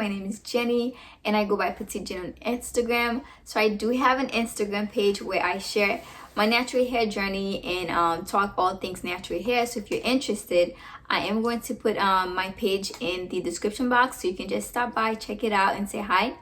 My name is Jenny and I go by Petite Jen on Instagram. So I do have an Instagram page where I share my natural hair journey and talk all things natural hair. So if you're interested, I am going to put my page in the description box so you can just stop by, check it out, and say hi.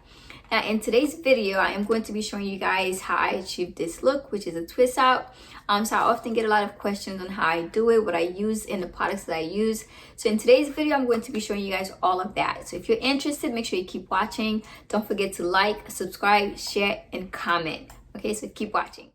Now in today's video, I am going to be showing you guys how I achieved this look, which is a twist out. So I often get a lot of questions on how I do it, what I use, and the products that I use. So in today's video, I'm going to be showing you guys all of that. So if you're interested, make sure you keep watching. Don't forget to like, subscribe, share, and comment. Okay, so keep watching.